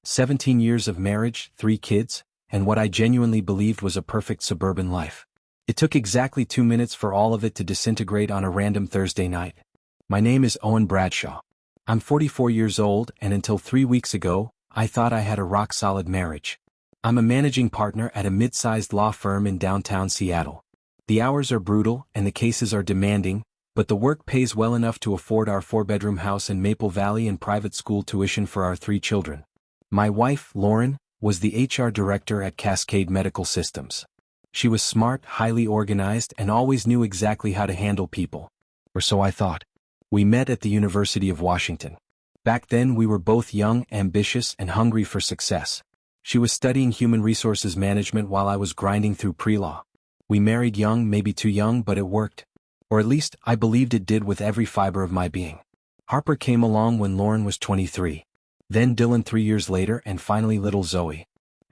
17 years of marriage, 3 kids, and what I genuinely believed was a perfect suburban life. It took exactly 2 minutes for all of it to disintegrate on a random Thursday night. My name is Owen Bradshaw. I'm 44 years old, and until 3 weeks ago, I thought I had a rock-solid marriage. I'm a managing partner at a mid-sized law firm in downtown Seattle. The hours are brutal and the cases are demanding, but the work pays well enough to afford our 4-bedroom house in Maple Valley and private school tuition for our 3 children. My wife, Lauren, was the HR director at Cascade Medical Systems. She was smart, highly organized, and always knew exactly how to handle people. Or so I thought. We met at the University of Washington. Back then we were both young, ambitious, and hungry for success. She was studying human resources management while I was grinding through pre-law. We married young, maybe too young, but it worked. Or at least, I believed it did with every fiber of my being. Harper came along when Lauren was 23. Then Dylan 3 years later, and finally little Zoe.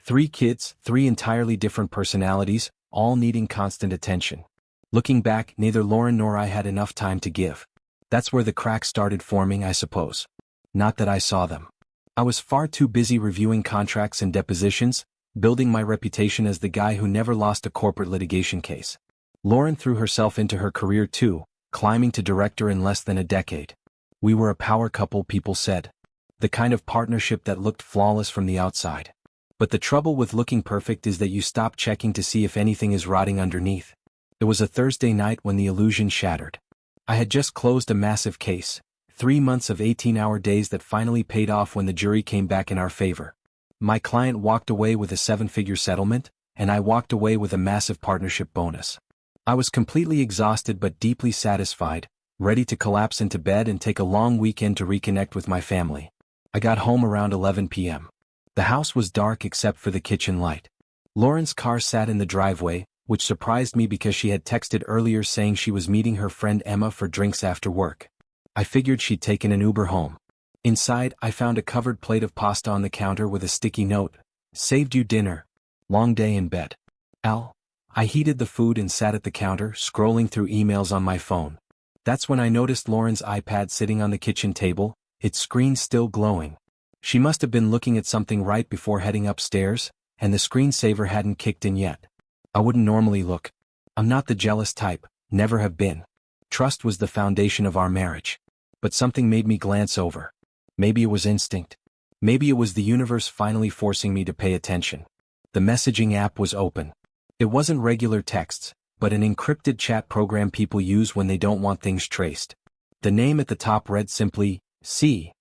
3 kids, 3 entirely different personalities, all needing constant attention. Looking back, neither Lauren nor I had enough time to give. That's where the cracks started forming, I suppose. Not that I saw them. I was far too busy reviewing contracts and depositions, building my reputation as the guy who never lost a corporate litigation case. Lauren threw herself into her career too, climbing to director in less than a decade. We were a power couple, people said. The kind of partnership that looked flawless from the outside. But the trouble with looking perfect is that you stop checking to see if anything is rotting underneath. It was a Thursday night when the illusion shattered. I had just closed a massive case, 3 months of 18-hour days that finally paid off when the jury came back in our favor. My client walked away with a 7-figure settlement, and I walked away with a massive partnership bonus. I was completely exhausted but deeply satisfied, ready to collapse into bed and take a long weekend to reconnect with my family. I got home around 11 p.m. The house was dark except for the kitchen light. Lauren's car sat in the driveway, which surprised me because she had texted earlier saying she was meeting her friend Emma for drinks after work. I figured she'd taken an Uber home. Inside, I found a covered plate of pasta on the counter with a sticky note. Saved you dinner. Long day in bed. Al. I heated the food and sat at the counter, scrolling through emails on my phone. That's when I noticed Lauren's iPad sitting on the kitchen table, its screen still glowing. She must have been looking at something right before heading upstairs, and the screensaver hadn't kicked in yet. I wouldn't normally look. I'm not the jealous type, never have been. Trust was the foundation of our marriage. But something made me glance over. Maybe it was instinct. Maybe it was the universe finally forcing me to pay attention. The messaging app was open. It wasn't regular texts, but an encrypted chat program people use when they don't want things traced. The name at the top read simply, C.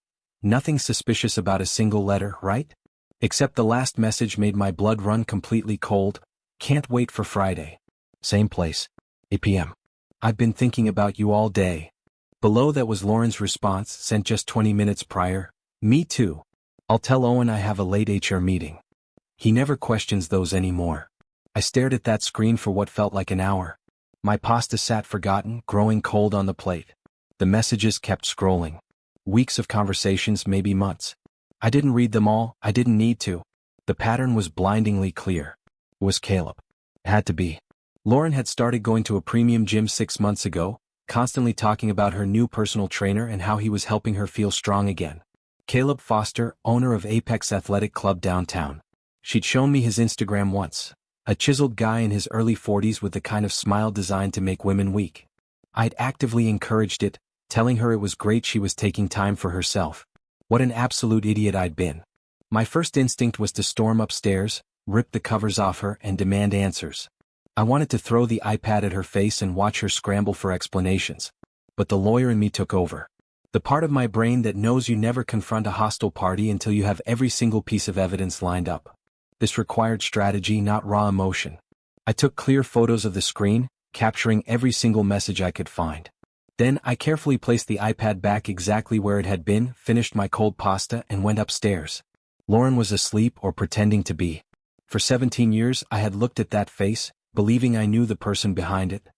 Nothing suspicious about a single letter, right? Except the last message made my blood run completely cold. Can't wait for Friday. Same place. 8 p.m. I've been thinking about you all day. Below that was Lauren's response, sent just 20 minutes prior. Me too. I'll tell Owen I have a late HR meeting. He never questions those anymore. I stared at that screen for what felt like an hour. My pasta sat forgotten, growing cold on the plate. The messages kept scrolling. Weeks of conversations, maybe months. I didn't read them all, I didn't need to. The pattern was blindingly clear. It was Caleb. It had to be. Lauren had started going to a premium gym 6 months ago, constantly talking about her new personal trainer and how he was helping her feel strong again. Caleb Foster, owner of Apex Athletic Club downtown. She'd shown me his Instagram once. A chiseled guy in his early 40s with the kind of smile designed to make women weak. I'd actively encouraged it, telling her it was great she was taking time for herself. What an absolute idiot I'd been. My first instinct was to storm upstairs, rip the covers off her, and demand answers. I wanted to throw the iPad at her face and watch her scramble for explanations. But the lawyer in me took over. The part of my brain that knows you never confront a hostile party until you have every single piece of evidence lined up. This required strategy, not raw emotion. I took clear photos of the screen, capturing every single message I could find. Then I carefully placed the iPad back exactly where it had been, finished my cold pasta, and went upstairs. Lauren was asleep or pretending to be. For 17 years I had looked at that face, believing I knew the person behind it.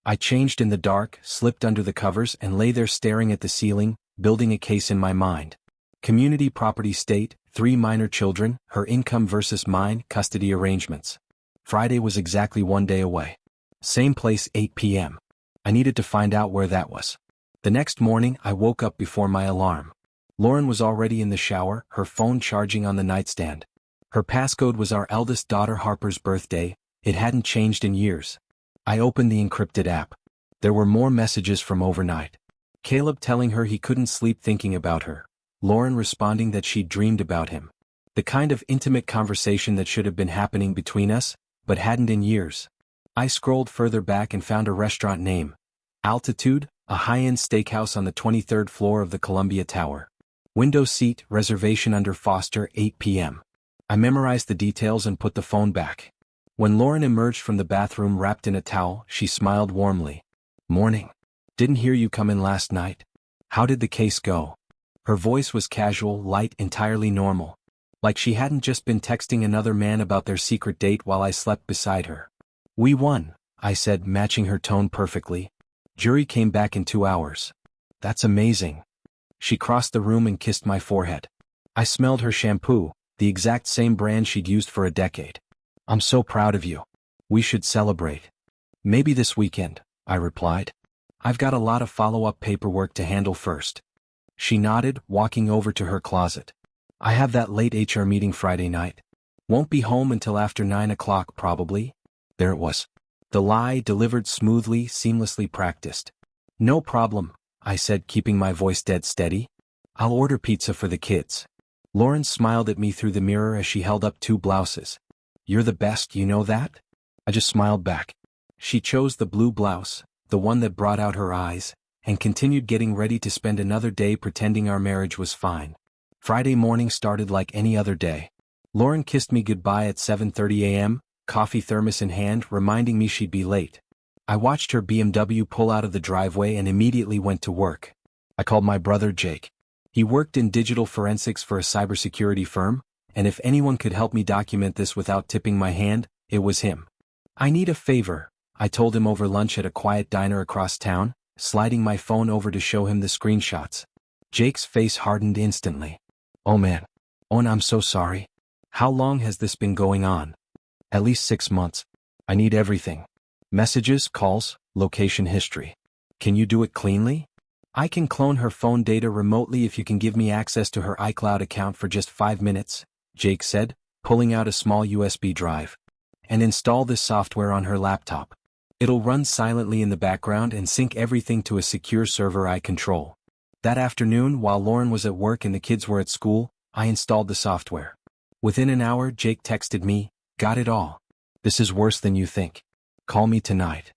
I changed in the dark, slipped under the covers, and lay there staring at the ceiling, building a case in my mind. Community property state, 3 minor children, her income versus mine, custody arrangements. Friday was exactly 1 day away. Same place, 8 p.m. I needed to find out where that was. The next morning I woke up before my alarm. Lauren was already in the shower, her phone charging on the nightstand. Her passcode was our eldest daughter Harper's birthday. It hadn't changed in years. I opened the encrypted app. There were more messages from overnight. Caleb telling her he couldn't sleep thinking about her. Lauren responding that she'd dreamed about him. The kind of intimate conversation that should have been happening between us, but hadn't in years. I scrolled further back and found a restaurant name. Altitude, a high-end steakhouse on the 23rd floor of the Columbia Tower. Window seat, reservation under Foster, 8 p.m. I memorized the details and put the phone back. When Lauren emerged from the bathroom wrapped in a towel, she smiled warmly. "Morning. Didn't hear you come in last night. How did the case go?" Her voice was casual, light, entirely normal. Like she hadn't just been texting another man about their secret date while I slept beside her. "We won," I said, matching her tone perfectly. "Jury came back in 2 hours." "That's amazing." She crossed the room and kissed my forehead. I smelled her shampoo, the exact same brand she'd used for a decade. "I'm so proud of you. We should celebrate." "Maybe this weekend," I replied. "I've got a lot of follow-up paperwork to handle first." She nodded, walking over to her closet. "I have that late HR meeting Friday night. Won't be home until after 9 o'clock probably." There it was. The lie delivered smoothly, seamlessly practiced. "No problem," I said, keeping my voice dead steady. "I'll order pizza for the kids." Lauren smiled at me through the mirror as she held up 2 blouses. "You're the best, you know that?" I just smiled back. She chose the blue blouse, the one that brought out her eyes, and continued getting ready to spend another day pretending our marriage was fine. Friday morning started like any other day. Lauren kissed me goodbye at 7:30 a.m., coffee thermos in hand, reminding me she'd be late. I watched her BMW pull out of the driveway and immediately went to work. I called my brother Jake. He worked in digital forensics for a cybersecurity firm, and if anyone could help me document this without tipping my hand, it was him. "I need a favor," I told him over lunch at a quiet diner across town, sliding my phone over to show him the screenshots. Jake's face hardened instantly. "Oh man. Owen, I'm so sorry. How long has this been going on?" "At least 6 months. I need everything. Messages, calls, location history. Can you do it cleanly?" "I can clone her phone data remotely if you can give me access to her iCloud account for just 5 minutes, Jake said, pulling out a small USB drive. "And install this software on her laptop. It'll run silently in the background and sync everything to a secure server I control." That afternoon, while Lauren was at work and the kids were at school, I installed the software. Within an hour, Jake texted me, "Got it all. This is worse than you think. Call me tonight."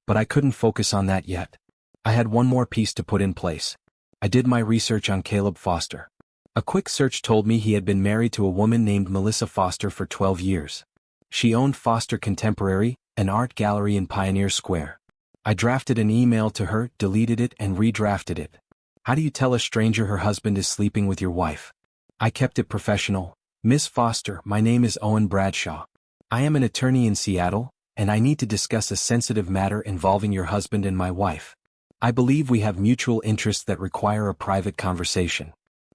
But I couldn't focus on that yet. I had one more piece to put in place. I did my research on Caleb Foster. A quick search told me he had been married to a woman named Melissa Foster for 12 years. She owned Foster Contemporary, an art gallery in Pioneer Square. I drafted an email to her, deleted it, and redrafted it. "How do you tell a stranger her husband is sleeping with your wife?" I kept it professional. "Miss Foster, my name is Owen Bradshaw. I am an attorney in Seattle, and I need to discuss a sensitive matter involving your husband and my wife. I believe we have mutual interests that require a private conversation."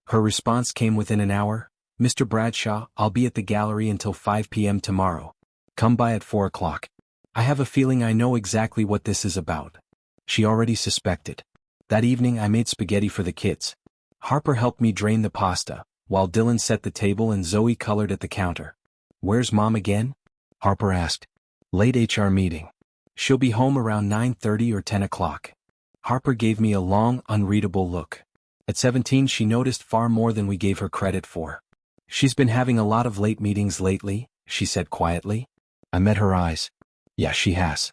Her response came within an hour. "Mr. Bradshaw, I'll be at the gallery until 5 p.m. tomorrow. Come by at 4 o'clock. I have a feeling I know exactly what this is about." She already suspected. That evening I made spaghetti for the kids. Harper helped me drain the pasta, while Dylan set the table and Zoe colored at the counter. "Where's Mom again?" Harper asked. "Late HR meeting. She'll be home around 9:30 or 10 o'clock. Harper gave me a long, unreadable look. At 17 she noticed far more than we gave her credit for. "She's been having a lot of late meetings lately," she said quietly. I met her eyes. "Yeah, she has."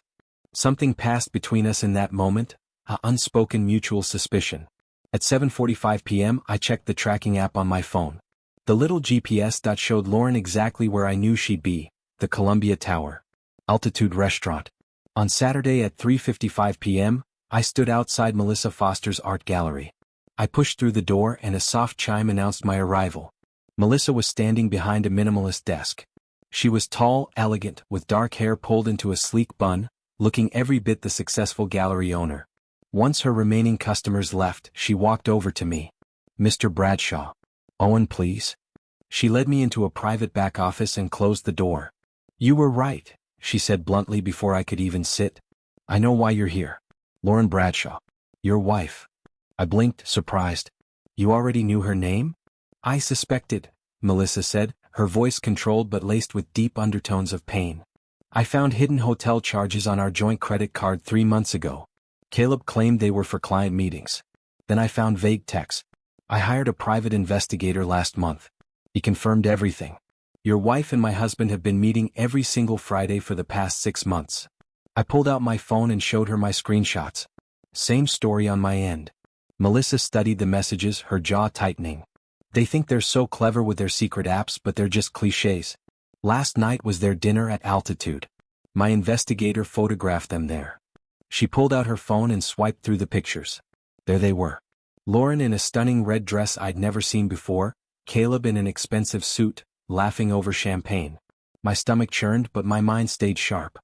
Something passed between us in that moment, an unspoken mutual suspicion. At 7:45 p.m. I checked the tracking app on my phone. The little GPS dot showed Lauren exactly where I knew she'd be, the Columbia Tower. Altitude Restaurant. On Saturday at 3:55 p.m., I stood outside Melissa Foster's art gallery. I pushed through the door and a soft chime announced my arrival. Melissa was standing behind a minimalist desk. She was tall, elegant, with dark hair pulled into a sleek bun, looking every bit the successful gallery owner. Once her remaining customers left, she walked over to me. "Mr. Bradshaw. Owen, please." She led me into a private back office and closed the door. "You were right," she said bluntly before I could even sit. "I know why you're here. Lauren Bradshaw. Your wife." I blinked, surprised. You already knew her name? I suspected, Melissa said, her voice controlled but laced with deep undertones of pain. I found hidden hotel charges on our joint credit card 3 months ago. Caleb claimed they were for client meetings. Then I found vague texts. I hired a private investigator last month. He confirmed everything. Your wife and my husband have been meeting every single Friday for the past 6 months. I pulled out my phone and showed her my screenshots. Same story on my end. Melissa studied the messages, her jaw tightening. They think they're so clever with their secret apps, but they're just cliches. Last night was their dinner at Altitude. My investigator photographed them there. She pulled out her phone and swiped through the pictures. There they were. Lauren in a stunning red dress I'd never seen before, Caleb in an expensive suit, laughing over champagne. My stomach churned, but my mind stayed sharp.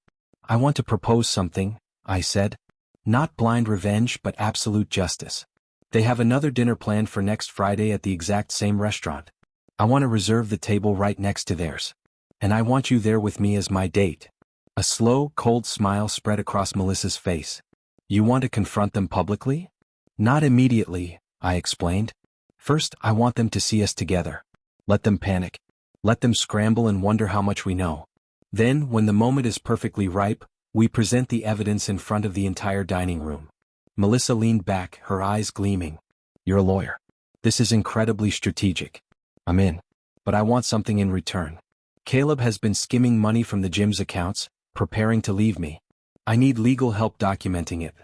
I want to propose something, I said. Not blind revenge, but absolute justice. They have another dinner planned for next Friday at the exact same restaurant. I want to reserve the table right next to theirs. And I want you there with me as my date. A slow, cold smile spread across Melissa's face. You want to confront them publicly? Not immediately, I explained. First, I want them to see us together. Let them panic. Let them scramble and wonder how much we know. Then, when the moment is perfectly ripe, we present the evidence in front of the entire dining room. Melissa leaned back, her eyes gleaming. You're a lawyer. This is incredibly strategic. I'm in. But I want something in return. Caleb has been skimming money from the gym's accounts, preparing to leave me. I need legal help documenting it.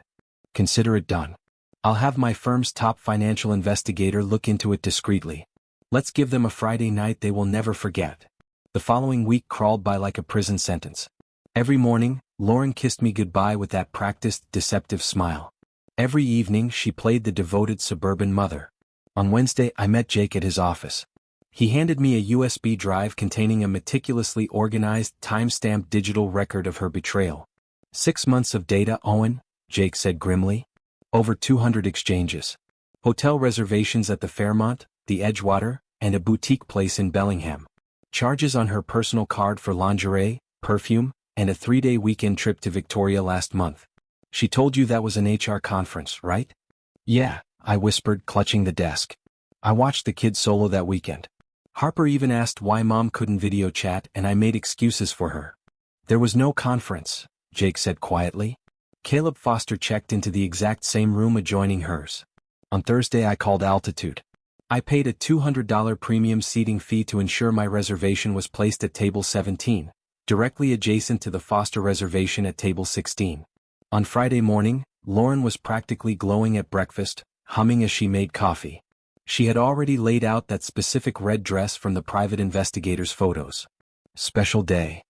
Consider it done. I'll have my firm's top financial investigator look into it discreetly. Let's give them a Friday night they will never forget. The following week crawled by like a prison sentence. Every morning, Lauren kissed me goodbye with that practiced, deceptive smile. Every evening she played the devoted suburban mother. On Wednesday I met Jake at his office. He handed me a USB drive containing a meticulously organized, time-stamped digital record of her betrayal. 6 months of data, Owen, Jake said grimly. Over 200 exchanges. Hotel reservations at the Fairmont, the Edgewater, and a boutique place in Bellingham. Charges on her personal card for lingerie, perfume, and a 3-day weekend trip to Victoria last month. She told you that was an HR conference, right? Yeah, I whispered, clutching the desk. I watched the kids solo that weekend. Harper even asked why Mom couldn't video chat, and I made excuses for her. There was no conference, Jake said quietly. Caleb Foster checked into the exact same room adjoining hers. On Thursday I called Altitude. I paid a $200 premium seating fee to ensure my reservation was placed at table 17, directly adjacent to the Foster reservation at table 16. On Friday morning, Lauren was practically glowing at breakfast, humming as she made coffee. She had already laid out that specific red dress from the private investigator's photos. Special day.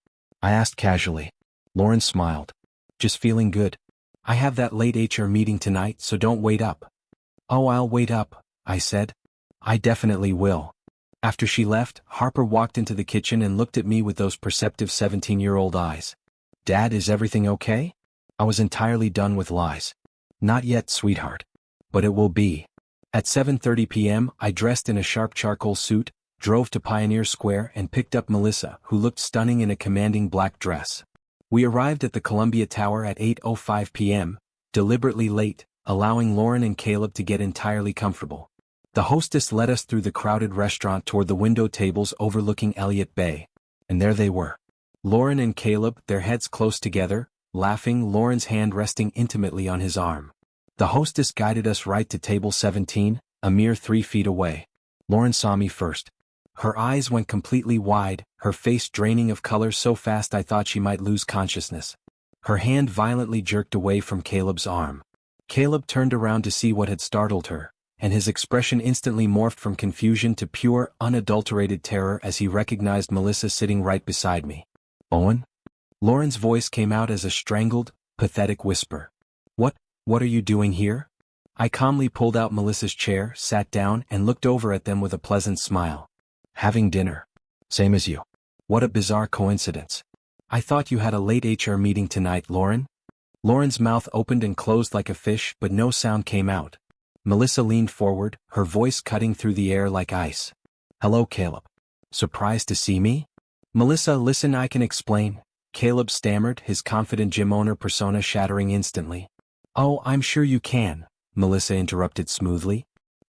I asked casually. Lauren smiled. Just feeling good. I have that late HR meeting tonight, so don't wait up. Oh, I'll wait up, I said. I definitely will. After she left, Harper walked into the kitchen and looked at me with those perceptive 17-year-old eyes. Dad, is everything okay? I was entirely done with lies. Not yet, sweetheart. But it will be. At 7:30 p.m., I dressed in a sharp charcoal suit, drove to Pioneer Square and picked up Melissa, who looked stunning in a commanding black dress. We arrived at the Columbia Tower at 8:05 p.m., deliberately late, allowing Lauren and Caleb to get entirely comfortable. The hostess led us through the crowded restaurant toward the window tables overlooking Elliott Bay. And there they were. Lauren and Caleb, their heads close together, laughing, Lauren's hand resting intimately on his arm. The hostess guided us right to table 17, a mere 3 feet away. Lauren saw me first. Her eyes went completely wide, her face draining of color so fast I thought she might lose consciousness. Her hand violently jerked away from Caleb's arm. Caleb turned around to see what had startled her, and his expression instantly morphed from confusion to pure, unadulterated terror as he recognized Melissa sitting right beside me. Owen? Lauren's voice came out as a strangled, pathetic whisper. What are you doing here? I calmly pulled out Melissa's chair, sat down, and looked over at them with a pleasant smile. Having dinner. Same as you. What a bizarre coincidence. I thought you had a late HR meeting tonight, Lauren. Lauren's mouth opened and closed like a fish, but no sound came out. Melissa leaned forward, her voice cutting through the air like ice. Hello, Caleb. Surprised to see me? Melissa, listen, I can explain. Caleb stammered, his confident gym owner persona shattering instantly. Oh, I'm sure you can, Melissa interrupted smoothly.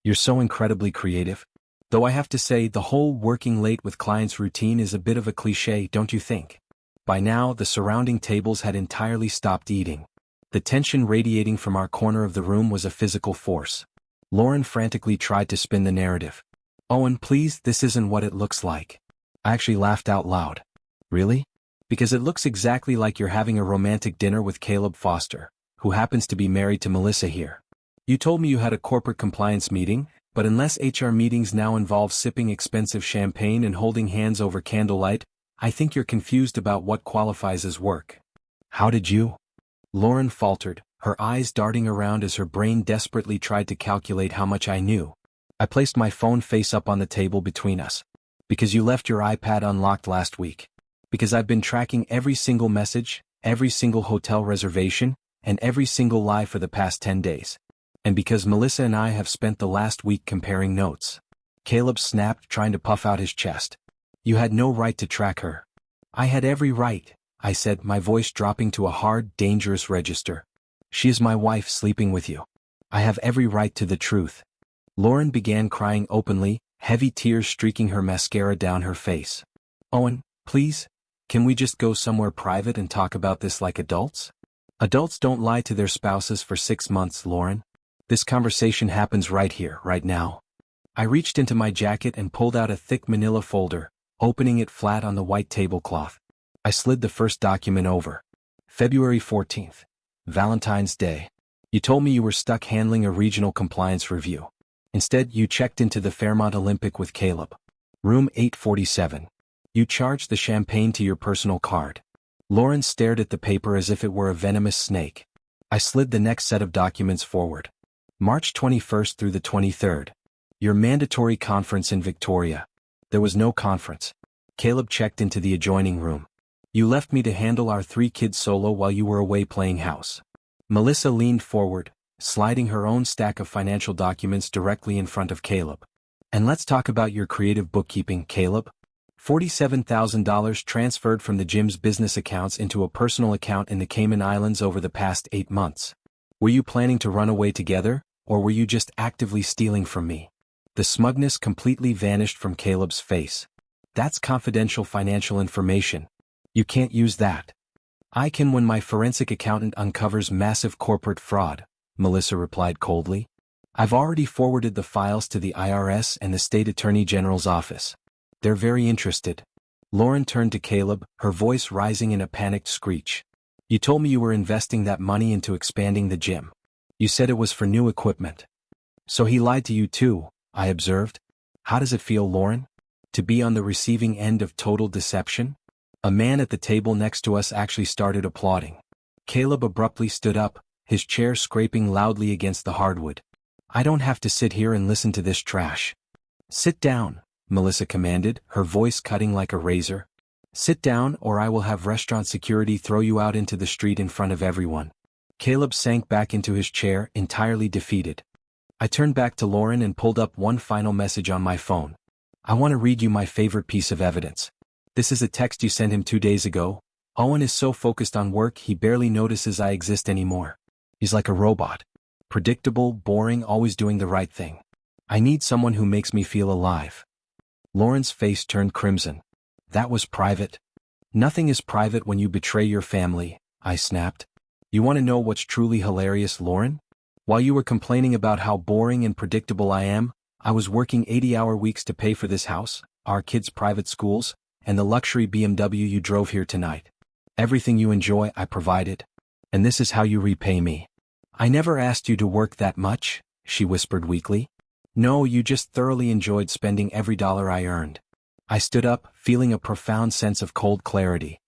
You're so incredibly creative. Though I have to say, the whole working late with clients routine is a bit of a cliché, don't you think? By now, the surrounding tables had entirely stopped eating. The tension radiating from our corner of the room was a physical force. Lauren frantically tried to spin the narrative. Owen, please, this isn't what it looks like. I actually laughed out loud. Really? Because it looks exactly like you're having a romantic dinner with Caleb Foster, who happens to be married to Melissa here. You told me you had a corporate compliance meeting, but unless HR meetings now involve sipping expensive champagne and holding hands over candlelight, I think you're confused about what qualifies as work. How did you? Lauren faltered, her eyes darting around as her brain desperately tried to calculate how much I knew. I placed my phone face up on the table between us. Because you left your iPad unlocked last week. Because I've been tracking every single message, every single hotel reservation, and every single lie for the past 10 days. And because Melissa and I have spent the last week comparing notes. Caleb snapped, trying to puff out his chest. You had no right to track her. I had every right, I said, my voice dropping to a hard, dangerous register. She is my wife sleeping with you. I have every right to the truth. Lauren began crying openly, heavy tears streaking her mascara down her face. Owen, please, can we just go somewhere private and talk about this like adults? Adults don't lie to their spouses for 6 months, Lauren. This conversation happens right here, right now. I reached into my jacket and pulled out a thick manila folder, opening it flat on the white tablecloth. I slid the first document over. February 14th. Valentine's Day. You told me you were stuck handling a regional compliance review. Instead, you checked into the Fairmont Olympic with Caleb. Room 847. You charged the champagne to your personal card. Lauren stared at the paper as if it were a venomous snake. I slid the next set of documents forward. March 21st through the 23rd. Your mandatory conference in Victoria. There was no conference. Caleb checked into the adjoining room. You left me to handle our 3 kids solo while you were away playing house. Melissa leaned forward, sliding her own stack of financial documents directly in front of Caleb. And let's talk about your creative bookkeeping, Caleb. $47,000 transferred from the gym's business accounts into a personal account in the Cayman Islands over the past 8 months. Were you planning to run away together, or were you just actively stealing from me? The smugness completely vanished from Caleb's face. That's confidential financial information. You can't use that. I can when my forensic accountant uncovers massive corporate fraud, Melissa replied coldly. I've already forwarded the files to the IRS and the State Attorney General's office. They're very interested. Lauren turned to Caleb, her voice rising in a panicked screech. You told me you were investing that money into expanding the gym. You said it was for new equipment. So he lied to you too, I observed. How does it feel, Lauren? To be on the receiving end of total deception? A man at the table next to us actually started applauding. Caleb abruptly stood up, his chair scraping loudly against the hardwood. I don't have to sit here and listen to this trash. Sit down, Melissa commanded, her voice cutting like a razor. Sit down or I will have restaurant security throw you out into the street in front of everyone. Caleb sank back into his chair, entirely defeated. I turned back to Lauren and pulled up one final message on my phone. I want to read you my favorite piece of evidence. This is a text you sent him 2 days ago. Owen is so focused on work he barely notices I exist anymore. He's like a robot. Predictable, boring, always doing the right thing. I need someone who makes me feel alive. Lauren's face turned crimson. That was private. Nothing is private when you betray your family, I snapped. You want to know what's truly hilarious, Lauren? While you were complaining about how boring and predictable I am, I was working 80-hour weeks to pay for this house, our kids' private schools, and the luxury BMW you drove here tonight. Everything you enjoy, I provided. And this is how you repay me. I never asked you to work that much, she whispered weakly. No, you just thoroughly enjoyed spending every dollar I earned. I stood up, feeling a profound sense of cold clarity.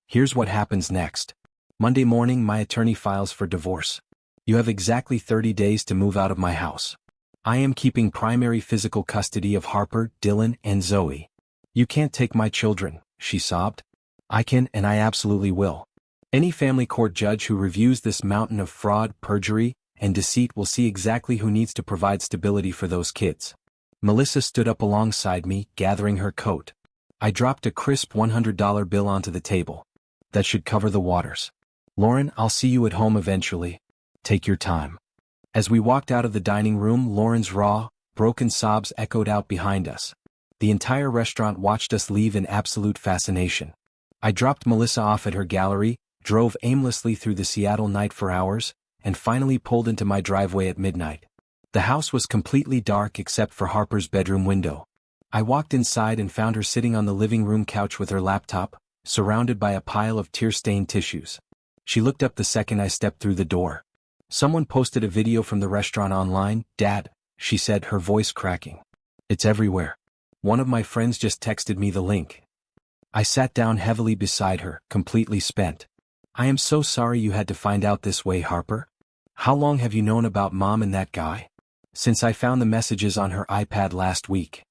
Here's what happens next. Monday morning, my attorney files for divorce. You have exactly 30 days to move out of my house. I am keeping primary physical custody of Harper, Dylan, and Zoe. You can't take my children, she sobbed. I can, and I absolutely will. Any family court judge who reviews this mountain of fraud, perjury, and deceit will see exactly who needs to provide stability for those kids. Melissa stood up alongside me, gathering her coat. I dropped a crisp $100 bill onto the table. That should cover the waters. Lauren, I'll see you at home eventually. Take your time. As we walked out of the dining room, Lauren's raw, Broken sobs echoed out behind us. The entire restaurant watched us leave in absolute fascination. I dropped Melissa off at her gallery, drove aimlessly through the Seattle night for hours, and finally pulled into my driveway at midnight. The house was completely dark except for Harper's bedroom window. I walked inside and found her sitting on the living room couch with her laptop, surrounded by a pile of tear-stained tissues. She looked up the second I stepped through the door. "Someone posted a video from the restaurant online, Dad," she said, her voice cracking. "It's everywhere. One of my friends just texted me the link." I sat down heavily beside her, completely spent. "I am so sorry you had to find out this way, Harper. How long have you known about Mom and that guy?" "Since I found the messages on her iPad last week."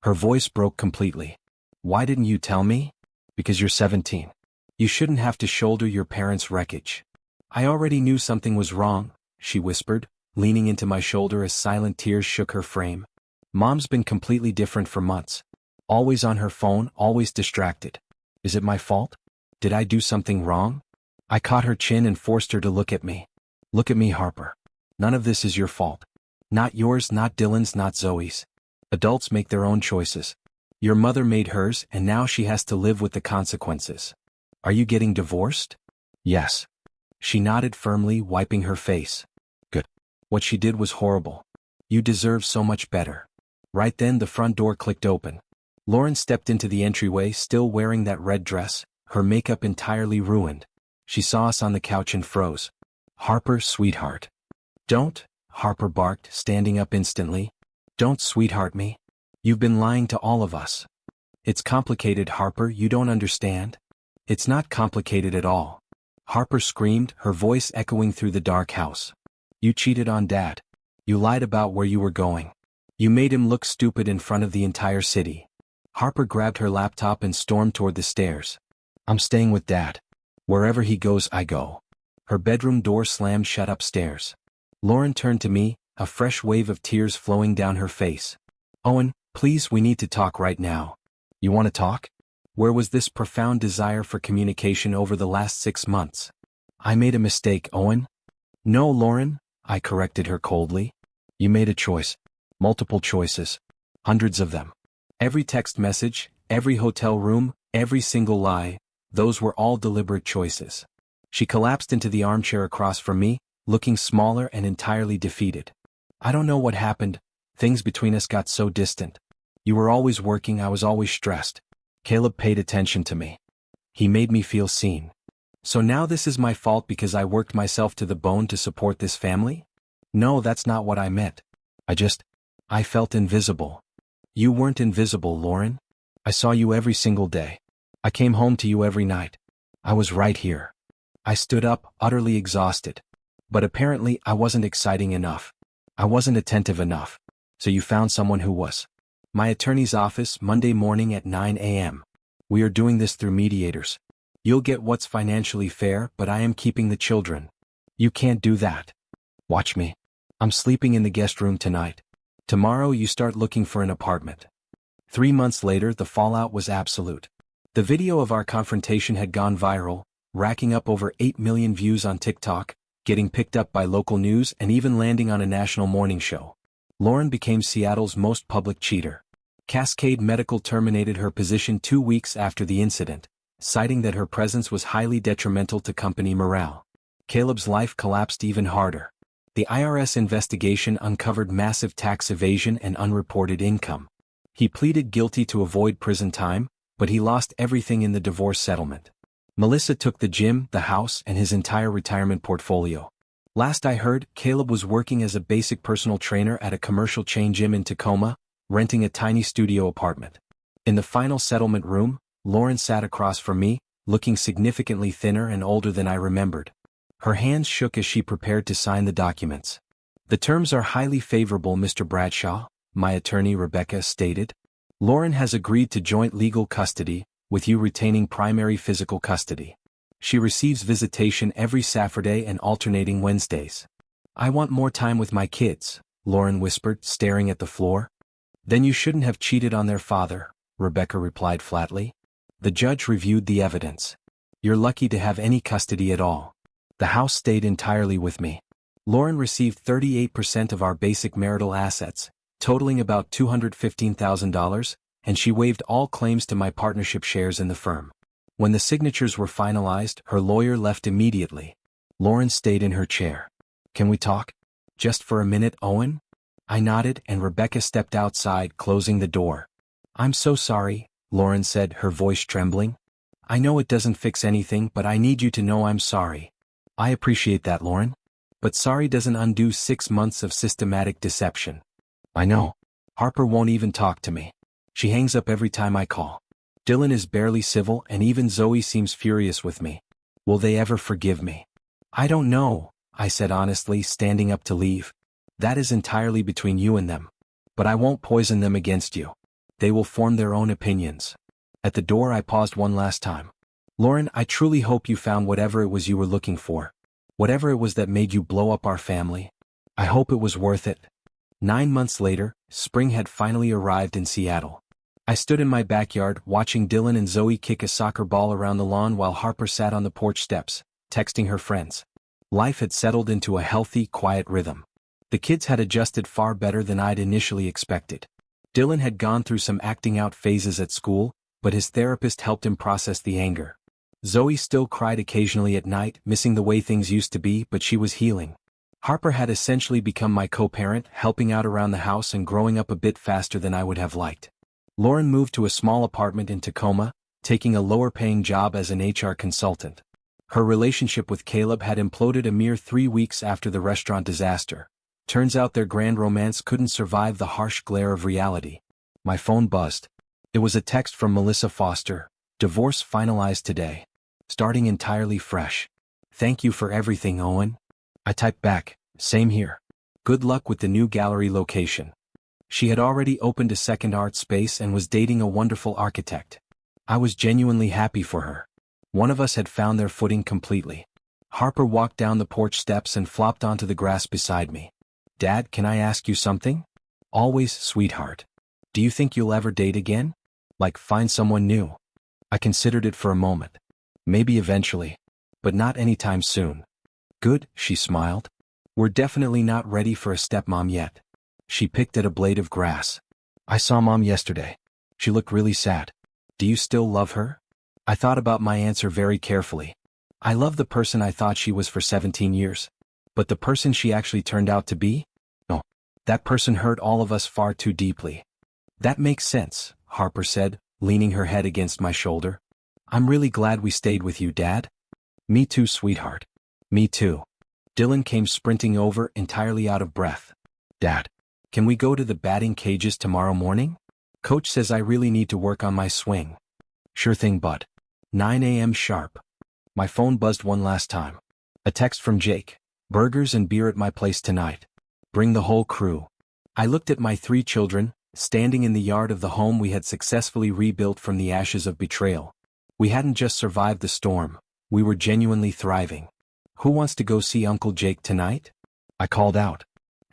Her voice broke completely. "Why didn't you tell me?" "Because you're 17. You shouldn't have to shoulder your parents' wreckage." "I already knew something was wrong," she whispered, leaning into my shoulder as silent tears shook her frame. "Mom's been completely different for months. Always on her phone, always distracted. Is it my fault? Did I do something wrong?" I caught her chin and forced her to look at me. "Look at me, Harper. None of this is your fault. Not yours, not Dylan's, not Zoe's. Adults make their own choices. Your mother made hers, and now she has to live with the consequences. Are you getting divorced?" "Yes." She nodded firmly, wiping her face. "Good. What she did was horrible. You deserve so much better." Right then the front door clicked open. Lauren stepped into the entryway, still wearing that red dress, her makeup entirely ruined. She saw us on the couch and froze. "Harper, sweetheart." "Don't," Harper barked, standing up instantly. "Don't sweetheart me. You've been lying to all of us." "It's complicated, Harper, you don't understand." "It's not complicated at all." Harper screamed, her voice echoing through the dark house. "You cheated on Dad. You lied about where you were going. You made him look stupid in front of the entire city." Harper grabbed her laptop and stormed toward the stairs. "I'm staying with Dad. Wherever he goes, I go." Her bedroom door slammed shut upstairs. Lauren turned to me, a fresh wave of tears flowing down her face. "Owen, please, we need to talk right now." "You want to talk?" Where was this profound desire for communication over the last 6 months? "I made a mistake, Owen." "No, Lauren," I corrected her coldly. "You made a choice. Multiple choices. Hundreds of them. Every text message, every hotel room, every single lie, those were all deliberate choices." She collapsed into the armchair across from me, looking smaller and entirely defeated. "I don't know what happened. Things between us got so distant. You were always working, I was always stressed. Caleb paid attention to me. He made me feel seen. So now this is my fault because I worked myself to the bone to support this family? No, that's not what I meant. I felt invisible." "You weren't invisible, Lauren. I saw you every single day. I came home to you every night. I was right here." I stood up, utterly exhausted. "But apparently I wasn't exciting enough. I wasn't attentive enough. So you found someone who was." "My attorney's office, Monday morning at 9 a.m. We are doing this through mediators. You'll get what's financially fair, but I am keeping the children." "You can't do that." "Watch me. I'm sleeping in the guest room tonight. Tomorrow you start looking for an apartment." 3 months later, the fallout was absolute. The video of our confrontation had gone viral, racking up over 8 million views on TikTok, getting picked up by local news and even landing on a national morning show. Lauren became Seattle's most public cheater. Cascade Medical terminated her position 2 weeks after the incident, citing that her presence was highly detrimental to company morale. Caleb's life collapsed even harder. The IRS investigation uncovered massive tax evasion and unreported income. He pleaded guilty to avoid prison time, but he lost everything in the divorce settlement. Melissa took the gym, the house, and his entire retirement portfolio. Last I heard, Caleb was working as a basic personal trainer at a commercial chain gym in Tacoma, renting a tiny studio apartment. In the final settlement room, Lauren sat across from me, looking significantly thinner and older than I remembered. Her hands shook as she prepared to sign the documents. "The terms are highly favorable, Mr. Bradshaw," my attorney Rebecca stated. "Lauren has agreed to joint legal custody, with you retaining primary physical custody. She receives visitation every Saturday and alternating Wednesdays." "I want more time with my kids," Lauren whispered, staring at the floor. "Then you shouldn't have cheated on their father," Rebecca replied flatly. The judge reviewed the evidence. "You're lucky to have any custody at all. The house stayed entirely with me. Lauren received 38% of our basic marital assets, totaling about $215,000, and she waived all claims to my partnership shares in the firm. When the signatures were finalized, her lawyer left immediately. Lauren stayed in her chair. "Can we talk? Just for a minute, Owen?" I nodded, and Rebecca stepped outside, closing the door. "I'm so sorry," Lauren said, her voice trembling. "I know it doesn't fix anything, but I need you to know I'm sorry." "I appreciate that, Lauren. But sorry doesn't undo 6 months of systematic deception." "I know. Harper won't even talk to me. She hangs up every time I call. Dylan is barely civil, and even Zoe seems furious with me. Will they ever forgive me?" "I don't know," I said honestly, standing up to leave. "That is entirely between you and them. But I won't poison them against you. They will form their own opinions." At the door I paused one last time. "Lauren, I truly hope you found whatever it was you were looking for. Whatever it was that made you blow up our family. I hope it was worth it." 9 months later, spring had finally arrived in Seattle. I stood in my backyard, watching Dylan and Zoe kick a soccer ball around the lawn while Harper sat on the porch steps, texting her friends. Life had settled into a healthy, quiet rhythm. The kids had adjusted far better than I'd initially expected. Dylan had gone through some acting out phases at school, but his therapist helped him process the anger. Zoe still cried occasionally at night, missing the way things used to be, but she was healing. Harper had essentially become my co-parent, helping out around the house and growing up a bit faster than I would have liked. Lauren moved to a small apartment in Tacoma, taking a lower-paying job as an HR consultant. Her relationship with Caleb had imploded a mere 3 weeks after the restaurant disaster. Turns out their grand romance couldn't survive the harsh glare of reality. My phone buzzed. It was a text from Melissa Foster. "Divorce finalized today. Starting entirely fresh. Thank you for everything, Owen." I typed back, "Same here. Good luck with the new gallery location." She had already opened a second art space and was dating a wonderful architect. I was genuinely happy for her. One of us had found their footing completely. Harper walked down the porch steps and flopped onto the grass beside me. "Dad, can I ask you something?" "Always, sweetheart." "Do you think you'll ever date again? Like find someone new?" I considered it for a moment. "Maybe eventually. But not anytime soon." "Good," she smiled. "We're definitely not ready for a stepmom yet." She picked at a blade of grass. "I saw Mom yesterday. She looked really sad. Do you still love her?" I thought about my answer very carefully. I love the person I thought she was for 17 years. But the person she actually turned out to be? No. That person hurt all of us far too deeply. "That makes sense," Harper said, leaning her head against my shoulder. "I'm really glad we stayed with you, Dad." "Me too, sweetheart." "Me too." Dylan came sprinting over, entirely out of breath. "Dad, can we go to the batting cages tomorrow morning? Coach says I really need to work on my swing." "Sure thing, bud. 9 a.m. sharp." My phone buzzed one last time. A text from Jake. "Burgers and beer at my place tonight. Bring the whole crew." I looked at my 3 children, standing in the yard of the home we had successfully rebuilt from the ashes of betrayal. We hadn't just survived the storm, we were genuinely thriving. "Who wants to go see Uncle Jake tonight?" I called out.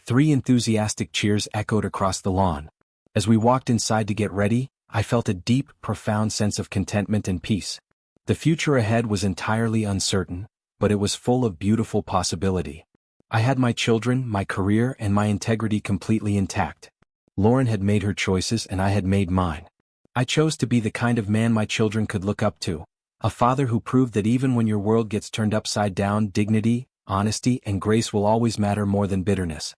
3 enthusiastic cheers echoed across the lawn. As we walked inside to get ready, I felt a deep, profound sense of contentment and peace. The future ahead was entirely uncertain, but it was full of beautiful possibility. I had my children, my career, and my integrity completely intact. Lauren had made her choices and I had made mine. I chose to be the kind of man my children could look up to, a father who proved that even when your world gets turned upside down, dignity, honesty, and grace will always matter more than bitterness.